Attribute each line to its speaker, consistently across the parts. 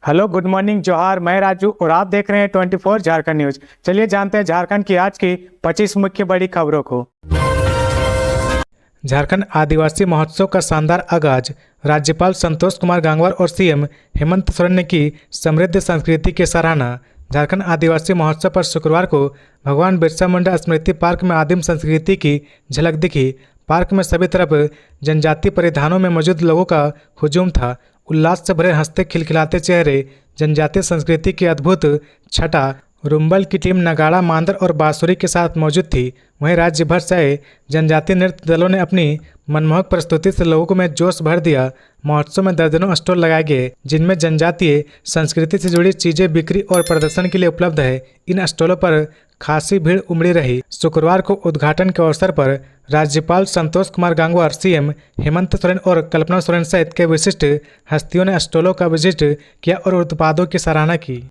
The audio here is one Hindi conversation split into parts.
Speaker 1: हेलो, गुड मॉर्निंग, जोहार। मैं राजू और आप देख रहे हैं 24 झारखंड न्यूज। चलिए जानते हैं झारखंड की आज की 25 मुख्य बड़ी खबरों को। झारखंड आदिवासी महोत्सव का शानदार आगाज। राज्यपाल संतोष कुमार गंगवार और सीएम हेमंत सोरेन ने की समृद्ध संस्कृति की सराहना। झारखंड आदिवासी महोत्सव पर शुक्रवार को भगवान बिरसा मुंडा स्मृति पार्क में आदिम संस्कृति की झलक दिखी। पार्क में सभी तरफ जनजातीय परिधानों में मौजूद लोगों का हुजूम था। उल्लास से भरे हंसते खिलखिलाते चेहरे, जनजातीय संस्कृति की अद्भुत छटा। रुम्बल की टीम नगाड़ा, मांदर और बांसुरी के साथ मौजूद थी। वहीं राज्य भर से आए जनजातीय नृत्य दलों ने अपनी मनमोहक प्रस्तुति से लोगों में जोश भर दिया। महोत्सव में दर्जनों स्टॉल लगाए गए जिनमें जनजातीय संस्कृति से जुड़ी चीजें बिक्री और प्रदर्शन के लिए उपलब्ध है। इन स्टॉलों पर खासी भीड़ उमड़ी रही। शुक्रवार को उद्घाटन के अवसर पर राज्यपाल संतोष कुमार गंगवार, सीएम हेमंत सोरेन और कल्पना सोरेन सहित के विशिष्ट हस्तियों ने स्टॉलों का विजिट किया और उत्पादों की सराहना की।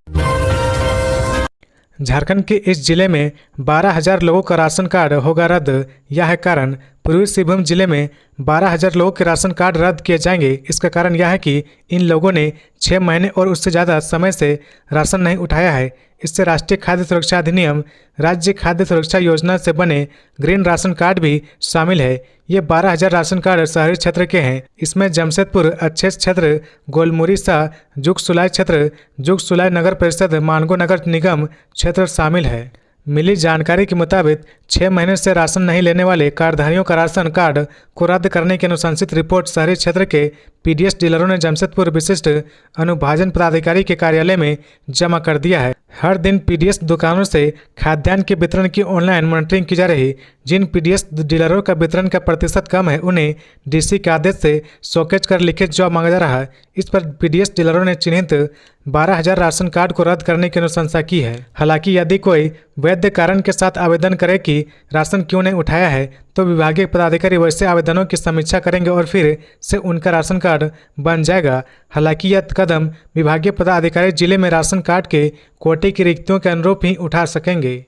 Speaker 1: झारखंड के इस जिले में 12,000 लोगों का राशन कार्ड होगा रद्द। यह है कारण। पूर्वी सिंहभूम जिले में 12,000 लोगों के राशन कार्ड रद्द किए जाएंगे। इसका कारण यह है कि इन लोगों ने 6 महीने और उससे ज़्यादा समय से राशन नहीं उठाया है। इससे राष्ट्रीय खाद्य सुरक्षा अधिनियम, राज्य खाद्य सुरक्षा योजना से बने ग्रीन राशन कार्ड भी शामिल है। ये 12,000 राशन कार्ड शहरी क्षेत्र के हैं। इसमें जमशेदपुर अच्छेस क्षेत्र, गोलमुरी शाह, जुगसुलाई क्षेत्र, जुगसुलाई नगर परिषद, मानगो नगर निगम क्षेत्र शामिल है। मिली जानकारी के मुताबिक 6 महीने से राशन नहीं लेने वाले कार्डधारियों का राशन कार्ड को रद्द करने की अनुशंसित रिपोर्ट शहरी क्षेत्र के पीडीएस डीलरों ने जमशेदपुर विशिष्ट अनुभाजन पदाधिकारी के कार्यालय में जमा कर दिया है। हर दिन पीडीएस दुकानों से खाद्यान्न के वितरण की ऑनलाइन मॉनिटरिंग की जा रही। जिन पीडीएस डीलरों का वितरण का प्रतिशत कम है उन्हें डीसी के आदेश से शोकेज कर लिखित जवाब मांगा जा रहा है। इस पर पीडीएस डीलरों ने चिन्हित 12,000 राशन कार्ड को रद्द करने की अनुशंसा की है। हालांकि यदि कोई वैध कारण के साथ आवेदन करे कि राशन क्यों नहीं उठाया है तो विभागीय पदाधिकारी वैसे आवेदनों की समीक्षा करेंगे और फिर से उनका राशन कार्ड बन जाएगा। हालांकि यह कदम विभागीय पदाधिकारी जिले में राशन कार्ड के कोटे की रिक्तियों के अनुरूप ही उठा सकेंगे।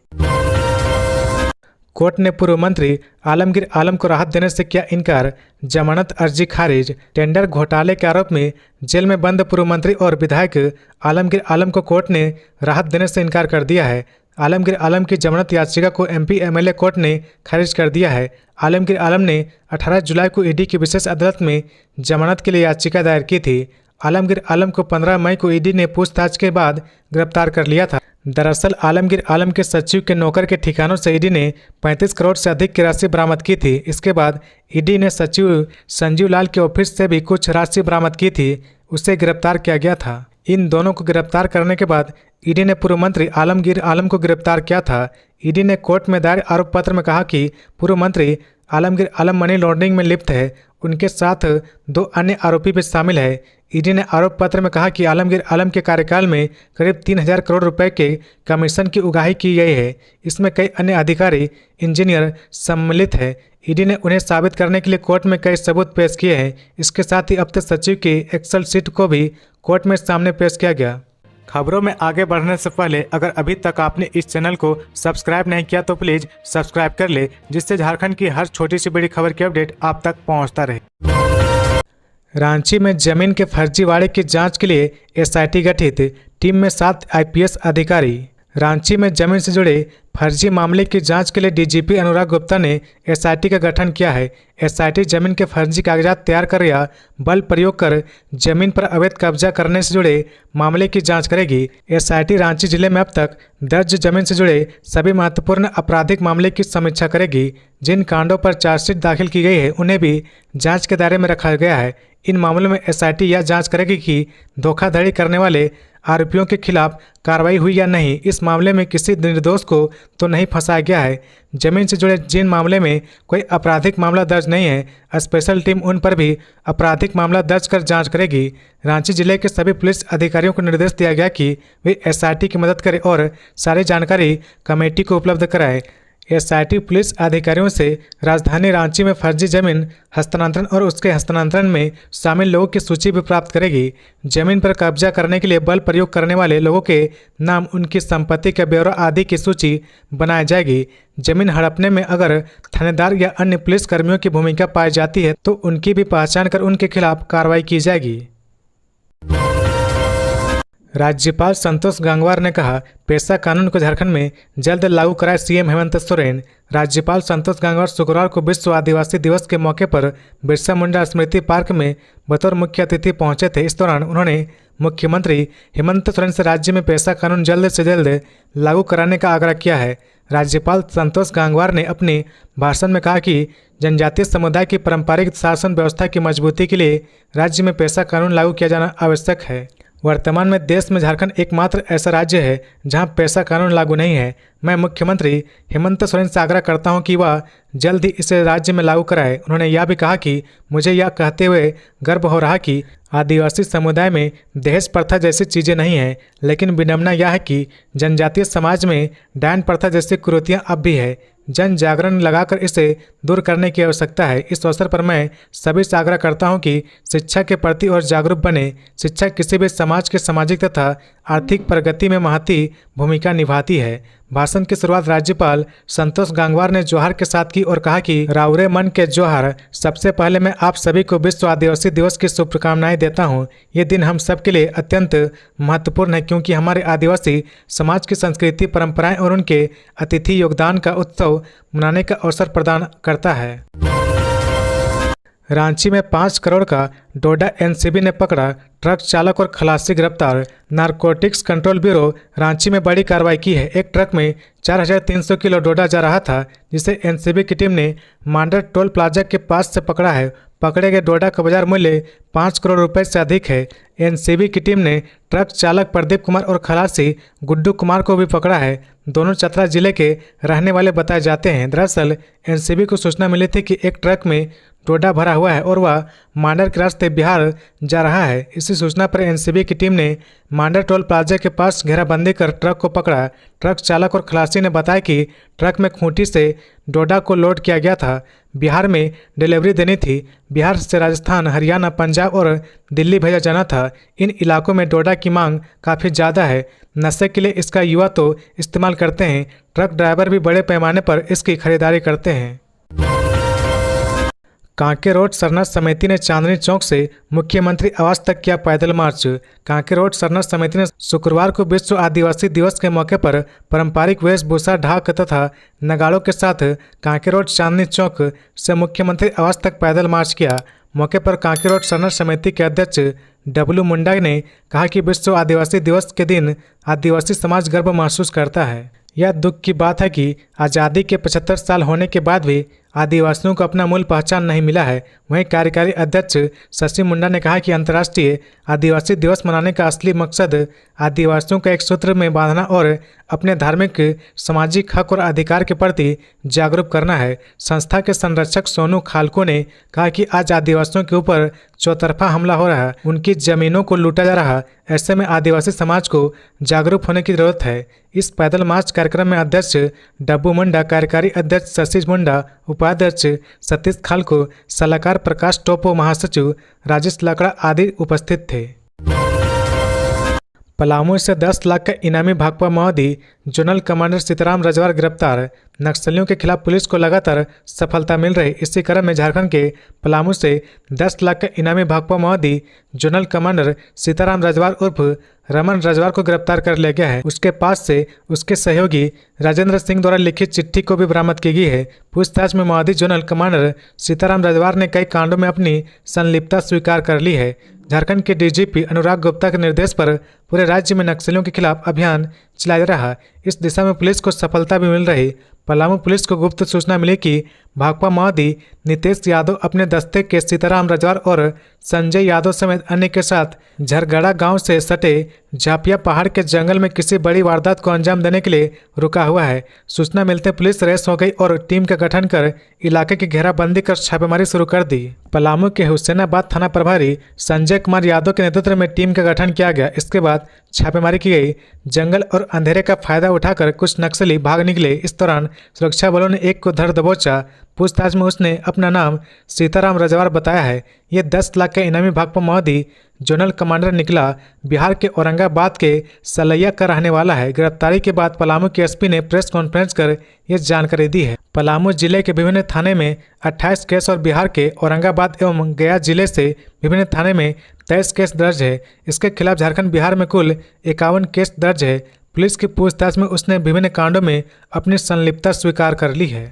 Speaker 1: कोर्ट ने पूर्व मंत्री आलमगीर आलम को राहत देने से किया इनकार। जमानत अर्जी खारिज। टेंडर घोटाले के आरोप में जेल में बंद पूर्व मंत्री और विधायक आलमगीर आलम को कोर्ट ने राहत देने से इनकार कर दिया है। आलमगीर आलम की जमानत याचिका को एमपी एमएलए कोर्ट ने खारिज कर दिया है। आलमगीर आलम ने 18 जुलाई को ईडी की विशेष अदालत में जमानत के लिए याचिका दायर की थी। आलमगीर आलम को 15 मई को ईडी ने पूछताछ के बाद गिरफ्तार कर लिया था। दरअसल आलमगीर आलम के सचिव के नौकर के ठिकानों से ईडी ने 35 करोड़ से अधिक की राशि बरामद की थी। इसके बाद ईडी ने सचिव संजीव लाल के ऑफिस से भी कुछ राशि बरामद की थी। उसे गिरफ्तार किया गया था। इन दोनों को गिरफ्तार करने के बाद ईडी ने पूर्व मंत्री आलमगीर आलम को गिरफ्तार किया था। ईडी ने कोर्ट में दायर आरोप पत्र में कहा कि पूर्व मंत्री आलमगीर आलम मनी लॉन्ड्रिंग में लिप्त है। उनके साथ 2 अन्य आरोपी भी शामिल है। ईडी ने आरोप पत्र में कहा कि आलमगीर आलम के कार्यकाल में करीब 3,000 करोड़ रुपए के कमीशन की उगाही की गई है। इसमें कई अन्य अधिकारी, इंजीनियर सम्मिलित है। ईडी ने उन्हें साबित करने के लिए कोर्ट में कई सबूत पेश किए हैं। इसके साथ ही अब तक सचिव की एक्सेल शीट को भी कोर्ट में सामने पेश किया गया। खबरों में आगे बढ़ने से पहले अगर अभी तक आपने इस चैनल को सब्सक्राइब नहीं किया तो प्लीज सब्सक्राइब कर ले, जिससे झारखंड की हर छोटी सी बड़ी खबर की अपडेट आप तक पहुंचता रहे। रांची में जमीन के फर्जीवाड़े की जांच के लिए एसआईटी गठित। टीम में 7 आईपीएस अधिकारी। रांची में जमीन से जुड़े फर्जी मामले की जांच के लिए डीजीपी अनुराग गुप्ता ने एसआईटी का गठन किया है। एसआईटी जमीन के फर्जी कागजात तैयार कर या बल प्रयोग कर जमीन पर अवैध कब्जा करने से जुड़े मामले की जांच करेगी। एसआईटी रांची जिले में अब तक दर्ज जमीन से जुड़े सभी महत्वपूर्ण आपराधिक मामले की समीक्षा करेगी। जिन कांडों पर चार्जशीट दाखिल की गई है उन्हें भी जांच के दायरे में रखा गया है। इन मामलों में एसआईटी यह जांच करेगी कि धोखाधड़ी करने वाले आरोपियों के खिलाफ कार्रवाई हुई या नहीं। इस मामले में किसी निर्दोष को तो नहीं फंसाया गया है। जमीन से जुड़े जिन मामले में कोई आपराधिक मामला दर्ज नहीं है, स्पेशल टीम उन पर भी आपराधिक मामला दर्ज कर जांच करेगी। रांची जिले के सभी पुलिस अधिकारियों को निर्देश दिया गया कि वे एसआईटी की मदद करें और सारी जानकारी कमेटी को उपलब्ध कराएं। एसआईटी पुलिस अधिकारियों से राजधानी रांची में फर्जी जमीन हस्तांतरण और उसके हस्तांतरण में शामिल लोगों की सूची भी प्राप्त करेगी। जमीन पर कब्जा करने के लिए बल प्रयोग करने वाले लोगों के नाम, उनकी संपत्ति का ब्यौरा आदि की सूची बनाई जाएगी। जमीन हड़पने में अगर थानेदार या अन्य पुलिस कर्मियों की भूमिका पाई जाती है तो उनकी भी पहचान कर उनके खिलाफ कार्रवाई की जाएगी। राज्यपाल संतोष गंगवार ने कहा, पेशा कानून को झारखंड में जल्द लागू कराए सीएम हेमंत सोरेन। राज्यपाल संतोष गंगवार शुक्रवार को विश्व आदिवासी दिवस के मौके पर बिरसा मुंडा स्मृति पार्क में बतौर मुख्य अतिथि पहुंचे थे। इस दौरान उन्होंने मुख्यमंत्री हेमंत सोरेन से राज्य में पेशा कानून जल्द से जल्द लागू कराने का आग्रह किया है। राज्यपाल संतोष गंगवार ने अपने भाषण में कहा कि जनजातीय समुदाय की पारंपरिक शासन व्यवस्था की मजबूती के लिए राज्य में पेशा कानून लागू किया जाना आवश्यक है। वर्तमान में देश में झारखंड एकमात्र ऐसा राज्य है जहां पेशा कानून लागू नहीं है। मैं मुख्यमंत्री हेमंत सोरेन से आग्रह करता हूं कि वह जल्द ही इसे राज्य में लागू कराए। उन्होंने यह भी कहा कि मुझे यह कहते हुए गर्व हो रहा कि आदिवासी समुदाय में दहेज प्रथा जैसी चीज़ें नहीं हैं, लेकिन विडंबना यह है कि जनजातीय समाज में डायन प्रथा जैसी कुरीतियाँ अब भी है। जन जागरण लगाकर इसे दूर करने की आवश्यकता है। इस अवसर पर मैं सभी से आग्रह करता हूं कि शिक्षा के प्रति और जागरूक बने। शिक्षा किसी भी समाज के सामाजिक तथा आर्थिक प्रगति में महती भूमिका निभाती है। भाषण की शुरुआत राज्यपाल संतोष गंगवार ने जोहार के साथ की और कहा कि राउरे मन के जोहार। सबसे पहले मैं आप सभी को विश्व आदिवासी दिवस की शुभकामनाएं देता हूं। ये दिन हम सब के लिए अत्यंत महत्वपूर्ण है, क्योंकि हमारे आदिवासी समाज की संस्कृति, परंपराएं और उनके अतिथि योगदान का उत्सव मनाने का अवसर प्रदान करता है। रांची में 5 करोड़ का डोडा एनसीबी ने पकड़ा, ट्रक चालक और खलासी गिरफ्तार। नारकोटिक्स कंट्रोल ब्यूरो रांची में बड़ी कार्रवाई की है। एक ट्रक में 4300 किलो डोडा जा रहा था, जिसे एनसीबी की टीम ने मांडर टोल प्लाजा के पास से पकड़ा है। पकड़े गए डोडा का बाजार मूल्य 5 करोड़ रुपए से अधिक है। एनसीबी की टीम ने ट्रक चालक प्रदीप कुमार और खलासी गुड्डू कुमार को भी पकड़ा है। दोनों चतरा जिले के रहने वाले बताए जाते हैं। दरअसल एनसीबी को सूचना मिली थी कि एक ट्रक में डोडा भरा हुआ है और वह मांडर के रास्ते बिहार जा रहा है। इसी सूचना पर एनसीबी की टीम ने मांडर टोल प्लाजा के पास घेराबंदी कर ट्रक को पकड़ा। ट्रक चालक और खलासी ने बताया कि ट्रक में खूंटी से डोडा को लोड किया गया था। बिहार में डिलीवरी देनी थी। बिहार से राजस्थान, हरियाणा, पंजाब और दिल्ली भेजा जाना था। इन इलाकों में डोडा की मांग काफ़ी ज़्यादा है। नशे के लिए इसका युवा तो इस्तेमाल करते हैं, ट्रक ड्राइवर भी बड़े पैमाने पर इसकी खरीदारी करते हैं। कांके रोड सरना समिति ने चांदनी चौक से मुख्यमंत्री आवास तक किया पैदल मार्च। कांके रोड सरना समिति ने शुक्रवार को विश्व आदिवासी दिवस के मौके पर पारंपरिक वेशभूषा, ढाक तथा नगाड़ों के साथ कांके रोड चांदनी चौक से मुख्यमंत्री आवास तक पैदल मार्च किया। मौके पर कांके रोड सरना समिति के अध्यक्ष डब्लू मुंडा ने कहा कि विश्व आदिवासी दिवस के दिन आदिवासी समाज गर्व महसूस करता है। यह दुख की बात है कि आज़ादी के 75 साल होने के बाद भी आदिवासियों को अपना मूल पहचान नहीं मिला है। वहीं कार्यकारी अध्यक्ष शशि मुंडा ने कहा कि अंतर्राष्ट्रीय आदिवासी दिवस मनाने का असली मकसद आदिवासियों को एक सूत्र में बांधना और अपने धार्मिक, सामाजिक हक और अधिकार के प्रति जागरूक करना है। संस्था के संरक्षक सोनू खालको ने कहा कि आज आदिवासियों के ऊपर चौतरफा हमला हो रहा है, उनकी जमीनों को लूटा जा रहा है। ऐसे में आदिवासी समाज को जागरूक होने की जरूरत है। इस पैदल मार्च कार्यक्रम में अध्यक्ष डब्बू मुंडा, कार्यकारी अध्यक्ष शशि मुंडा, उपाध्यक्ष सतीश खालको, सलाहकार प्रकाश टोपो, महासचिव राजेश लकड़ा आदि उपस्थित थे। पलामू से 10 लाख का इनामी भाकपा माओवादी जोनल कमांडर सीताराम रजवार गिरफ्तार। नक्सलियों के खिलाफ पुलिस को लगातार सफलता मिल रही। इसी क्रम में झारखंड के पलामू से 10 लाख का इनामी भाकपा माओवादी जोनल कमांडर सीताराम रजवार उर्फ रमन रजवार को गिरफ्तार कर लिया गया है। उसके पास से उसके सहयोगी राजेंद्र सिंह द्वारा लिखित चिट्ठी को भी बरामद की गई है। पूछताछ में माओवादी जोनल कमांडर सीताराम रजवार ने कई कांडों में अपनी संलिप्तता स्वीकार कर ली है। झारखंड के डीजीपी अनुराग गुप्ता के निर्देश पर पूरे राज्य में नक्सलियों के खिलाफ अभियान चलाया जा रहा है। इस दिशा में पुलिस को सफलता भी मिल रही। पलामू पुलिस को गुप्त सूचना मिली कि भाकपा माओवादी नितेश यादव अपने दस्ते के सीताराम रजवार और संजय यादव समेत अन्य के साथ झरगड़ा गांव से सटे झापिया पहाड़ के जंगल में किसी बड़ी वारदात को अंजाम देने के लिए रुका हुआ है। सूचना मिलते पुलिस रेस हो गई और टीम का गठन कर इलाके की घेराबंदी कर छापेमारी शुरू कर दी। पलामू के हुसैनाबाद थाना प्रभारी संजय कुमार यादव के नेतृत्व में टीम का गठन किया गया। इसके बाद छापेमारी की गई। जंगल और अंधेरे का फायदा उठाकर कुछ नक्सली भाग निकले। इस दौरान सुरक्षा बलों ने एक को धर दबोचा। पूछताछ में उसने अपना नाम सीताराम रजवार बताया है। ये 10 लाख के इनामी भाकपा माओवादी जोनल कमांडर निकला बिहार के औरंगाबाद के सलैया का रहने वाला है। गिरफ्तारी के बाद पलामू के एसपी ने प्रेस कॉन्फ्रेंस कर ये जानकारी दी है। पलामू जिले के विभिन्न थाने में 28 केस और बिहार के औरंगाबाद एवं गया जिले से विभिन्न थाने में 23 केस दर्ज है। इसके खिलाफ झारखंड बिहार में कुल 51 केस दर्ज है। पुलिस की पूछताछ में उसने विभिन्न कांडों में अपनी संलिप्तता स्वीकार कर ली है।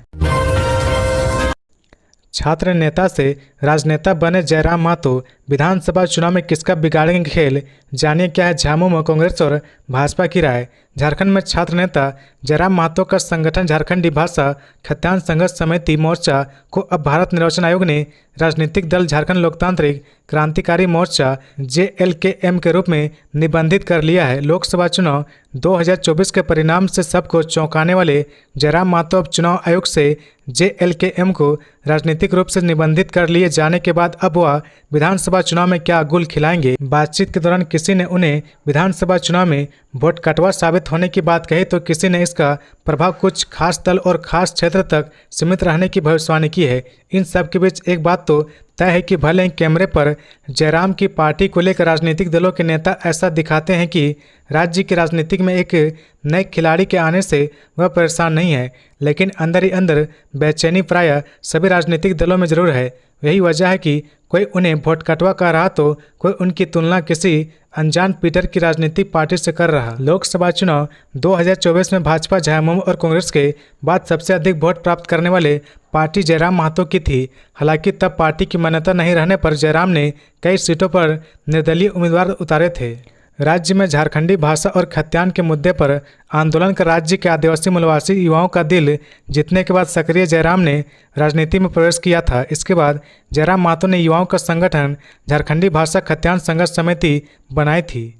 Speaker 1: छात्र नेता से राजनेता बने जयराम महतो, विधानसभा चुनाव में किसका बिगाड़ेंगे खेल, जानिए क्या है झामुमो कांग्रेस और भाजपा की राय। झारखंड में छात्र नेता जयराम महतो का संगठन झारखंडी भाषा खाद्यान्न संघर्ष समिति मोर्चा को अब भारत निर्वाचन आयोग ने राजनीतिक दल झारखंड लोकतांत्रिक क्रांतिकारी मोर्चा JLKM के रूप में निबंधित कर लिया है। लोकसभा चुनाव 2024 के परिणाम से सबको चौंकाने वाले जयराम महतो अब चुनाव आयोग से JLKM को राजनीतिक रूप से निबंधित कर लिए जाने के बाद अब वह विधानसभा चुनाव में क्या गुल खिलाएंगे। बातचीत के दौरान किसी ने उन्हें विधानसभा चुनाव में वोट कटवा साबित होने की बात कही तो किसी ने इसका प्रभाव कुछ खास दल और खास क्षेत्र तक सीमित रहने की भविष्यवाणी की है। इन सब के बीच एक बात तो तय है कि भले ही कैमरे पर जयराम की पार्टी को लेकर राजनीतिक दलों के नेता ऐसा दिखाते हैं कि राज्य की राजनीति में एक नए खिलाड़ी के आने से वह परेशान नहीं है, लेकिन अंदर ही अंदर बेचैनी प्रायः सभी राजनीतिक दलों में जरूर है। यही वजह है कि कोई उन्हें वोट कटवा कर रहा तो कोई उनकी तुलना किसी अनजान पीटर की राजनीतिक पार्टी से कर रहा। लोकसभा चुनाव 2024 में भाजपा झामुमो और कांग्रेस के बाद सबसे अधिक वोट प्राप्त करने वाले पार्टी जयराम महतो की थी। हालांकि तब पार्टी की मान्यता नहीं रहने पर जयराम ने कई सीटों पर निर्दलीय उम्मीदवार उतारे थे। राज्य में झारखंडी भाषा और खाद्यान्न के मुद्दे पर आंदोलन कर राज्य के आदिवासी मूलवासी युवाओं का दिल जीतने के बाद सक्रिय जयराम ने राजनीति में प्रवेश किया था। इसके बाद जयराम महतो ने युवाओं का संगठन झारखंडी भाषा खाद्यान्न संघर्ष समिति बनाई थी।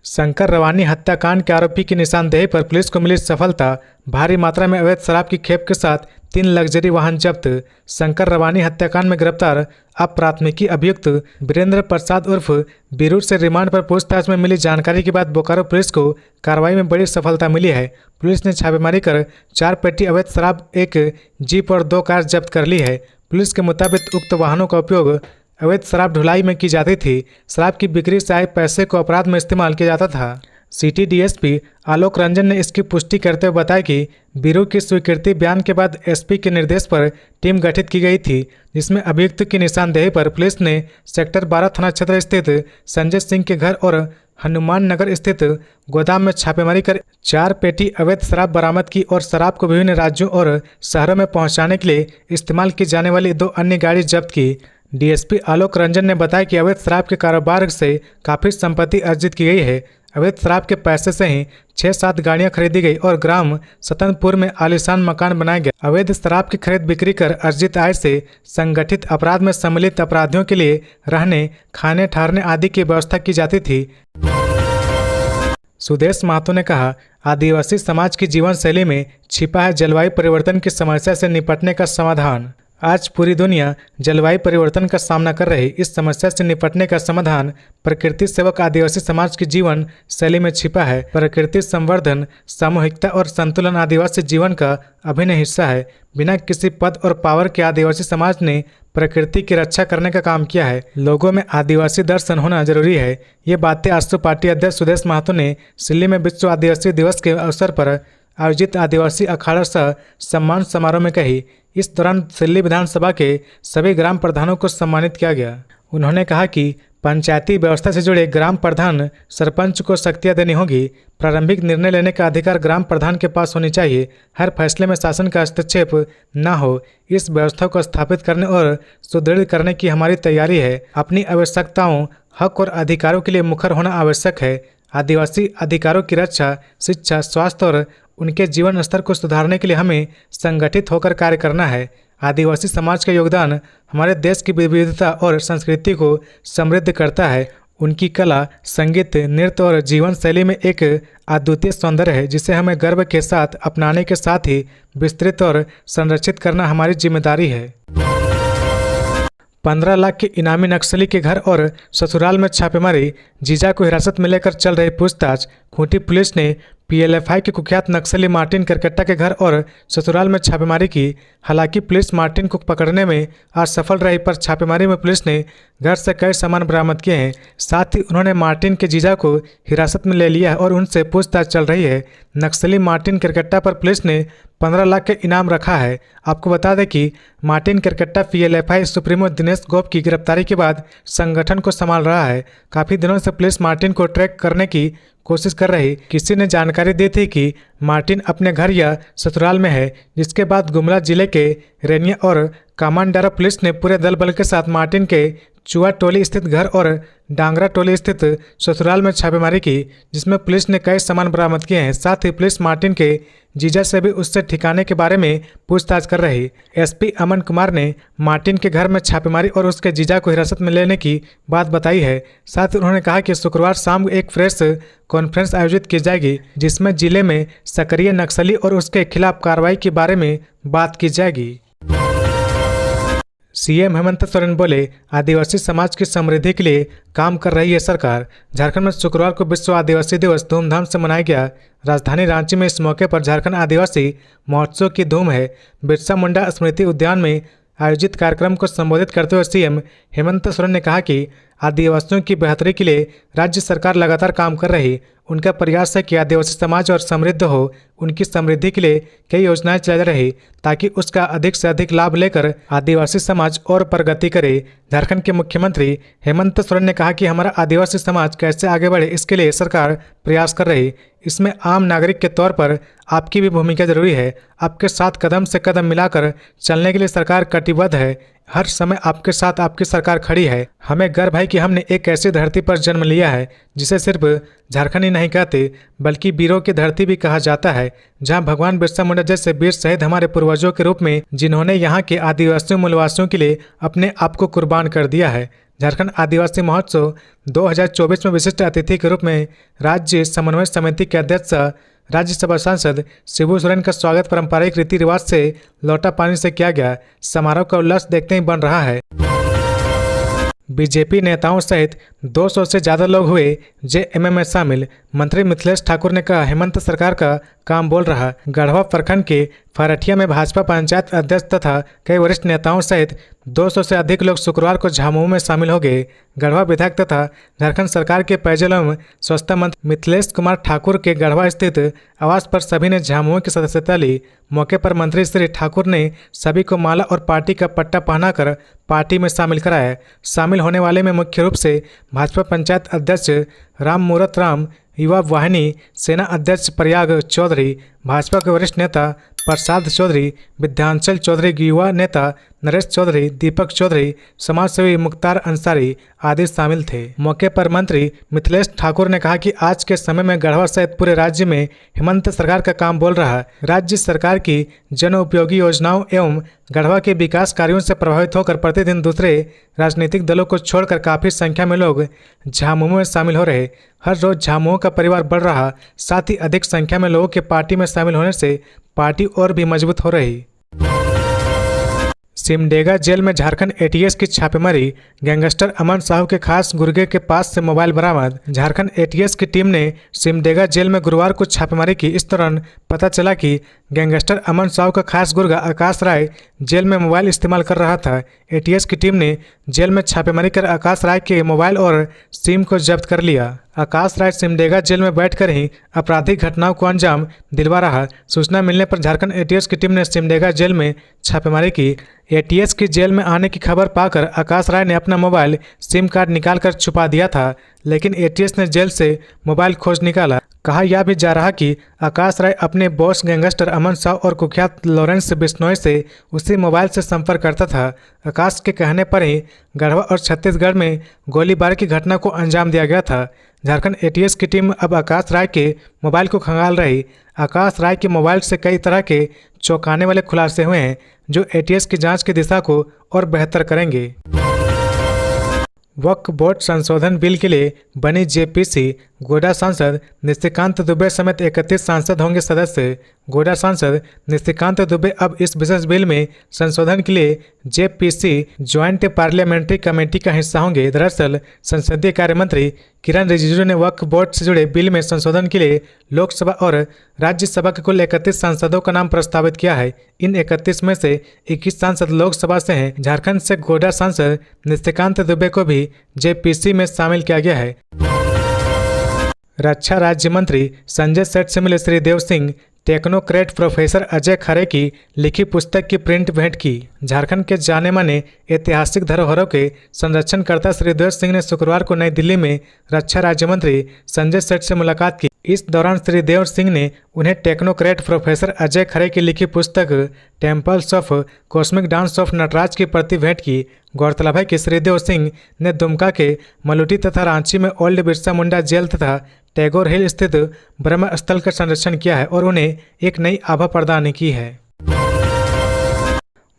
Speaker 1: शंकर रवानी हत्याकांड के आरोपी की निशानदेही पर पुलिस को मिली सफलता। भारी मात्रा में अवैध शराब की खेप के साथ 3 लग्जरी वाहन जब्त। शंकर रवानी हत्याकांड में गिरफ्तार अपराधमिकी अभियुक्त वीरेंद्र प्रसाद उर्फ बीरू से रिमांड पर पूछताछ में मिली जानकारी के बाद बोकारो पुलिस को कार्रवाई में बड़ी सफलता मिली है। पुलिस ने छापेमारी कर 4 पेटी अवैध शराब, 1 जीप और 2 कार जब्त कर ली है। पुलिस के मुताबिक उक्त वाहनों का उपयोग अवैध शराब ढुलाई में की जाती थी। शराब की बिक्री से आए पैसे को अपराध में इस्तेमाल किया जाता था। सिटी डीएसपी आलोक रंजन ने इसकी पुष्टि करते हुए बताया कि बीरू की स्वीकृति बयान के बाद एसपी के निर्देश पर टीम गठित की गई थी, जिसमें अभियुक्त की निशानदेही पर पुलिस ने सेक्टर 12 थाना क्षेत्र स्थित संजय सिंह के घर और हनुमान नगर स्थित गोदाम में छापेमारी कर 4 पेटी अवैध शराब बरामद की और शराब को विभिन्न राज्यों और शहरों में पहुंचाने के लिए इस्तेमाल की जाने वाली 2 अन्य गाड़ी जब्त की। डीएसपी आलोक रंजन ने बताया कि अवैध शराब के कारोबार से काफ़ी संपत्ति अर्जित की गई है। अवैध शराब के पैसे से ही 6-7 गाड़ियां खरीदी गई और ग्राम सतनपुर में आलीशान मकान बनाया गया। अवैध शराब की खरीद बिक्री कर अर्जित आय से संगठित अपराध में सम्मिलित अपराधियों के लिए रहने, खाने, ठहरने आदि की व्यवस्था की जाती थी। सुदेश महतो ने कहा, आदिवासी समाज की जीवन शैली में छिपा है जलवायु परिवर्तन की समस्या से निपटने का समाधान। आज पूरी दुनिया जलवायु परिवर्तन का सामना कर रही इस समस्या से निपटने का समाधान प्रकृति सेवक आदिवासी समाज की जीवन शैली में छिपा है। प्रकृति संवर्धन, सामूहिकता और संतुलन आदिवासी जीवन का अभिन्न हिस्सा है। बिना किसी पद और पावर के आदिवासी समाज ने प्रकृति की रक्षा करने का काम किया है। लोगों में आदिवासी दर्शन होना जरूरी है। ये बातें आजसू पार्टी अध्यक्ष सुदेश महतो ने दिल्ली में विश्व आदिवासी दिवस के अवसर पर आयोजित आदिवासी अखाड़ा सह सम्मान समारोह में कही। इस दौरान दिल्ली विधानसभा के सभी ग्राम प्रधानों को सम्मानित किया गया। उन्होंने कहा कि पंचायती व्यवस्था से जुड़े ग्राम प्रधान, सरपंच को शक्तियां देनी होगी। प्रारंभिक निर्णय लेने का अधिकार ग्राम प्रधान के पास होनी चाहिए। हर फैसले में शासन का हस्तक्षेप न हो। इस व्यवस्था को स्थापित करने और सुदृढ़ करने की हमारी तैयारी है। अपनी आवश्यकताओं, हक और अधिकारों के लिए मुखर होना आवश्यक है। आदिवासी अधिकारों की रक्षा, शिक्षा, स्वास्थ्य और उनके जीवन स्तर को सुधारने के लिए हमें संगठित होकर कार्य करना है। आदिवासी समाज का योगदान हमारे देश की विविधता और संस्कृति को समृद्ध करता है। उनकी कला, संगीत, नृत्य और जीवन शैली में एक अद्वितीय सौंदर्य है, जिसे हमें गर्व के साथ अपनाने के साथ ही विस्तृत और संरक्षित करना हमारी जिम्मेदारी है। 15 लाख के इनामी नक्सली के घर और ससुराल में छापेमारी। जीजा को हिरासत में लेकर चल रही पूछताछ। खूंटी पुलिस ने पीएलएफआई के कुख्यात नक्सली मार्टिन करकट्टा के घर और ससुराल में छापेमारी की। हालांकि पुलिस मार्टिन को पकड़ने में असफल रही, पर छापेमारी में पुलिस ने घर से कई सामान बरामद किए हैं। साथ ही उन्होंने मार्टिन के जीजा को हिरासत में ले लिया है और उनसे पूछताछ चल रही है। नक्सली मार्टिन करकट्टा पर पुलिस ने 15 लाख के इनाम रखा है। आपको बता दें कि Martin Karkatta PLFI supremo Dinesh गोप की गिरफ्तारी के बाद संगठन को संभाल रहा है। काफ़ी दिनों से पुलिस मार्टिन को ट्रैक करने की कोशिश कर रही। किसी ने जानकारी दी थी कि मार्टिन अपने घर या ससुराल में है, जिसके बाद गुमला जिले के रेनिया और कामांडारा पुलिस ने पूरे दल बल के साथ मार्टिन के चुआ टोली स्थित घर और डांगरा टोली स्थित ससुराल में छापेमारी की, जिसमें पुलिस ने कई सामान बरामद किए हैं। साथ ही पुलिस मार्टिन के जीजा से भी उससे ठिकाने के बारे में पूछताछ कर रही। एसपी अमन कुमार ने मार्टिन के घर में छापेमारी और उसके जीजा को हिरासत में लेने की बात बताई है। साथ ही उन्होंने कहा कि शुक्रवार शाम एक प्रेस कॉन्फ्रेंस आयोजित की जाएगी, जिसमें जिले में सक्रिय नक्सली और उसके खिलाफ कार्रवाई के बारे में बात की जाएगी। सीएम हेमंत सोरेन बोले, आदिवासी समाज की समृद्धि के लिए काम कर रही है सरकार। झारखंड में शुक्रवार को विश्व आदिवासी दिवस धूमधाम से मनाया गया। राजधानी रांची में इस मौके पर झारखंड आदिवासी महोत्सव की धूम है। बिरसा मुंडा स्मृति उद्यान में आयोजित कार्यक्रम को संबोधित करते हुए सीएम हेमंत सोरेन ने कहा कि आदिवासियों की बेहतरी के लिए राज्य सरकार लगातार काम कर रही। उनका प्रयास है कि आदिवासी समाज और समृद्ध हो। उनकी समृद्धि के लिए कई योजनाएं चलाई जा रही, ताकि उसका अधिक से अधिक लाभ लेकर आदिवासी समाज और प्रगति करे। झारखंड के मुख्यमंत्री हेमंत सोरेन ने कहा कि हमारा आदिवासी समाज कैसे आगे बढ़े, इसके लिए सरकार प्रयास कर रही। इसमें आम नागरिक के तौर पर आपकी भी भूमिका जरूरी है। आपके साथ कदम से कदम मिलाकर चलने के लिए सरकार कटिबद्ध है। हर समय आपके साथ आपकी सरकार खड़ी है। हमें गर्व है कि हमने एक ऐसी धरती पर जन्म लिया है जिसे सिर्फ झारखंड ही नहीं कहते, बल्कि वीरों की धरती भी कहा जाता है, जहां भगवान बिरसा मुंडा जैसे वीर शहीद हमारे पूर्वजों के रूप में, जिन्होंने यहाँ के आदिवासियों मूलवासियों के लिए अपने आप को कुर्बान कर दिया है। झारखंड आदिवासी महोत्सव 2024 में विशिष्ट अतिथि के रूप में राज्य समन्वय समिति के अध्यक्ष राज्यसभा सांसद शिबू सोरेन का स्वागत पारंपरिक रीति रिवाज से लौटा पानी से किया गया। समारोह का उल्लास देखते ही बन रहा है। बीजेपी नेताओं सहित 200 से ज़्यादा लोग हुए जेएमएम में शामिल। मंत्री मिथिलेश ठाकुर ने कहा, हेमंत सरकार का काम बोल रहा। गढ़वा प्रखंड के फरठिया में भाजपा पंचायत अध्यक्ष तथा कई वरिष्ठ नेताओं सहित 200 से अधिक लोग शुक्रवार को झामुमो में शामिल हो गए। गढ़वा विधायक तथा झारखंड सरकार के पेयजल एवं स्वच्छता मंत्री मिथिलेश कुमार ठाकुर के गढ़वा स्थित आवास पर सभी ने झामुमो की सदस्यता ली। मौके पर मंत्री श्री ठाकुर ने सभी को माला और पार्टी का पट्टा पहनाकर पार्टी में शामिल कराया। शामिल होने वाले में मुख्य रूप से भाजपा पंचायत अध्यक्ष राम मूरत राम, युवा वाहिनी सेना अध्यक्ष प्रयाग चौधरी, भाजपा के वरिष्ठ नेता प्रसाद चौधरी, विद्यांचल चौधरी, युवा नेता नरेश चौधरी, दीपक चौधरी, समाजसेवी मुख्तार अंसारी आदि शामिल थे। मौके पर मंत्री मिथिलेश ठाकुर ने कहा कि आज के समय में गढ़वा सहित पूरे राज्य में हेमंत सरकार का काम बोल रहा है। राज्य सरकार की जन उपयोगी योजनाओं एवं गढ़वा के विकास कार्यों से प्रभावित होकर प्रतिदिन दूसरे राजनीतिक दलों को छोड़कर काफ़ी संख्या में लोग झामुमो में शामिल हो रहे। हर रोज झामुमो का परिवार बढ़ रहा, साथ ही अधिक संख्या में लोगों के पार्टी में शामिल होने से पार्टी और भी मजबूत हो रही। सिमडेगा जेल में झारखंड एटीएस की छापेमारी। गैंगस्टर अमन साहू के खास गुर्गे के पास से मोबाइल बरामद। झारखंड एटीएस की टीम ने सिमडेगा जेल में गुरुवार को छापेमारी की। इस दौरान पता चला कि गैंगस्टर अमन साहू का खास गुर्गा आकाश राय जेल में मोबाइल इस्तेमाल कर रहा था। एटीएस की टीम ने जेल में छापेमारी कर आकाश राय के मोबाइल और सिम को जब्त कर लिया। आकाश राय सिमडेगा जेल में बैठकर ही आपराधिक घटनाओं को अंजाम दिलवा रहा। सूचना मिलने पर झारखंड एटीएस की टीम ने सिमडेगा जेल में छापेमारी की। एटीएस की जेल में आने की खबर पाकर आकाश राय ने अपना मोबाइल सिम कार्ड निकालकर छुपा दिया था, लेकिन एटीएस ने जेल से मोबाइल खोज निकाला। कहा यह भी जा रहा कि आकाश राय अपने बॉस गैंगस्टर अमन साहू और कुख्यात लॉरेंस बिश्नोई से उसी मोबाइल से संपर्क करता था। आकाश के कहने पर ही गढ़वा और छत्तीसगढ़ में गोलीबारी की घटना को अंजाम दिया गया था। झारखंड एटीएस की टीम अब आकाश राय के मोबाइल को खंगाल रही। आकाश राय के मोबाइल से कई तरह के चौंकाने वाले खुलासे हुए हैं, जो एटीएस की जांच की दिशा को और बेहतर करेंगे। वक्फ बोर्ड संशोधन बिल के लिए बनी जेपीसी। गोड्डा सांसद निशिकांत दुबे समेत 31 सांसद होंगे सदस्य। गोड्डा सांसद निशिकांत दुबे अब इस विशेष बिल में संशोधन के लिए जेपीसी ज्वाइंट पार्लियामेंट्री कमेटी का हिस्सा होंगे। दरअसल संसदीय कार्य मंत्री किरण रिजिजू ने वक्फ बोर्ड से जुड़े बिल में संशोधन के लिए लोकसभा और राज्यसभा के कुल 31 सांसदों का नाम प्रस्तावित किया है। इन 31 में से 21 सांसद लोकसभा से हैं। झारखंड से गोड्डा सांसद निशिकांत दुबे को भी जेपीसी में शामिल किया गया है। रक्षा राज्य मंत्री संजय सेठ से मिले श्री देव सिंह टेक्नोक्रेट प्रोफेसर अजय खरे की लिखी पुस्तक की प्रिंट भेंट की। झारखंड के जाने माने ऐतिहासिक धरोहरों के संरक्षणकर्ता श्री देव सिंह ने शुक्रवार को नई दिल्ली में रक्षा राज्य मंत्री संजय सेठ से मुलाकात की। इस दौरान श्री देव सिंह ने उन्हें टेक्नोक्रेट प्रोफेसर अजय खरे की लिखी पुस्तक temples of cosmic dance of Nataraj की प्रति भेंट की। गौरतलब है कि श्री देव सिंह ने दुमका के मलुटी तथा रांची में ओल्ड बिरसा मुंडा जेल तथा टैगोर हिल स्थित ब्रह्म स्थल का संरक्षण किया है और उन्हें एक नई आभा प्रदान की है।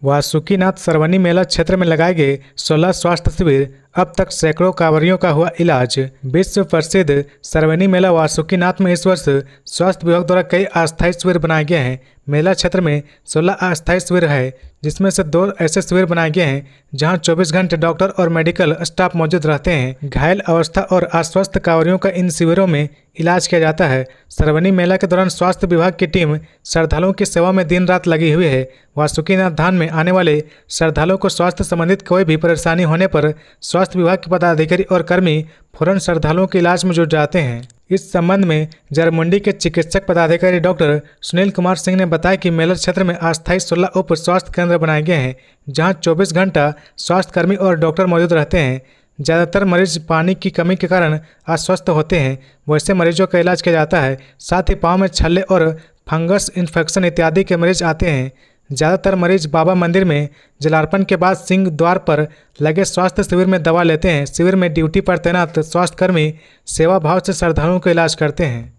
Speaker 1: वासुकीनाथ सरवनी मेला क्षेत्र में लगाए गए 16 स्वास्थ्य शिविर, अब तक सैकड़ों कांवरियों का हुआ इलाज। विश्व प्रसिद्ध सरवनी मेला वासुकीनाथ में इस वर्ष स्वास्थ्य विभाग द्वारा कई अस्थायी शिविर बनाए गए हैं। मेला क्षेत्र में 16 अस्थायी शिविर है, जिसमें से 2 ऐसे शिविर बनाए गए हैं जहां 24 घंटे डॉक्टर और मेडिकल स्टाफ मौजूद रहते हैं। घायल अवस्था और अस्वस्थ कांवरियों का इन शिविरों में इलाज किया जाता है। सरवनी मेला के दौरान स्वास्थ्य विभाग की टीम श्रद्धालुओं की सेवा में दिन रात लगी हुई है। वासुकीनाथ धाम में आने वाले श्रद्धालुओं को स्वास्थ्य संबंधित कोई भी परेशानी होने पर स्वास्थ्य विभाग के पदाधिकारी और कर्मी फौरन श्रद्धालुओं के इलाज में जुट जाते हैं। इस संबंध में जरमुंडी के चिकित्सक पदाधिकारी डॉक्टर सुनील कुमार सिंह ने बताया कि मेला क्षेत्र में अस्थायी 16 उप स्वास्थ्य केंद्र बनाए गए हैं, जहां 24 घंटा स्वास्थ्य कर्मी और डॉक्टर मौजूद रहते हैं। ज़्यादातर मरीज पानी की कमी के कारण अस्वस्थ होते हैं, वैसे मरीजों का इलाज किया जाता है। साथ ही पाँव में छल्ले और फंगस इन्फेक्शन इत्यादि के मरीज आते हैं। ज़्यादातर मरीज बाबा मंदिर में जलार्पण के बाद सिंह द्वार पर लगे स्वास्थ्य शिविर में दवा लेते हैं। शिविर में ड्यूटी पर तैनात स्वास्थ्यकर्मी सेवा भाव से श्रद्धालुओं का इलाज करते हैं।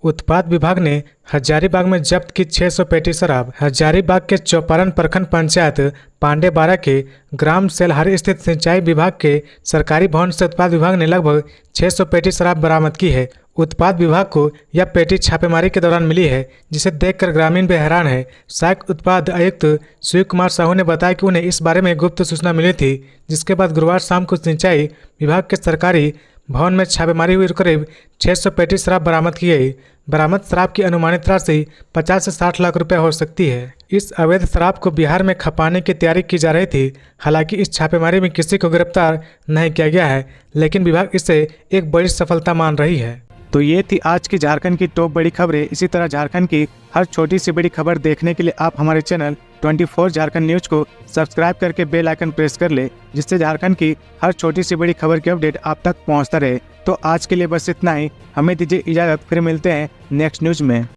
Speaker 1: उत्पाद विभाग ने हजारीबाग में जब्त की 600 पेटी शराब। हजारीबाग के चौपारण प्रखंड पंचायत पांडेबारा के ग्राम सेलहारी स्थित सिंचाई विभाग के सरकारी भवन से उत्पाद विभाग ने लगभग 600 पेटी शराब बरामद की है। उत्पाद विभाग को यह पेटी छापेमारी के दौरान मिली है, जिसे देखकर ग्रामीण भी हैरान है। सहायक उत्पाद आयुक्त शिव कुमार साहू ने बताया कि उन्हें इस बारे में गुप्त सूचना मिली थी, जिसके बाद गुरुवार शाम को सिंचाई विभाग के सरकारी भवन में छापेमारी हुई। करीब 600 पेटी शराब बरामद की गई। बरामद शराब की अनुमानित राशि 50 से 60 लाख रुपए हो सकती है। इस अवैध शराब को बिहार में खपाने की तैयारी की जा रही थी। हालांकि इस छापेमारी में किसी को गिरफ्तार नहीं किया गया है, लेकिन विभाग इसे एक बड़ी सफलता मान रही है। तो ये थी आज की झारखंड की टॉप बड़ी खबरें। इसी तरह झारखंड की हर छोटी सी बड़ी खबर देखने के लिए आप हमारे चैनल 24 झारखंड न्यूज को सब्सक्राइब करके बेल आइकन प्रेस कर ले, जिससे झारखंड की हर छोटी सी बड़ी खबर की अपडेट आप तक पहुंचता रहे। तो आज के लिए बस इतना ही। हमें दीजिए इजाजत, फिर मिलते हैं नेक्स्ट न्यूज में।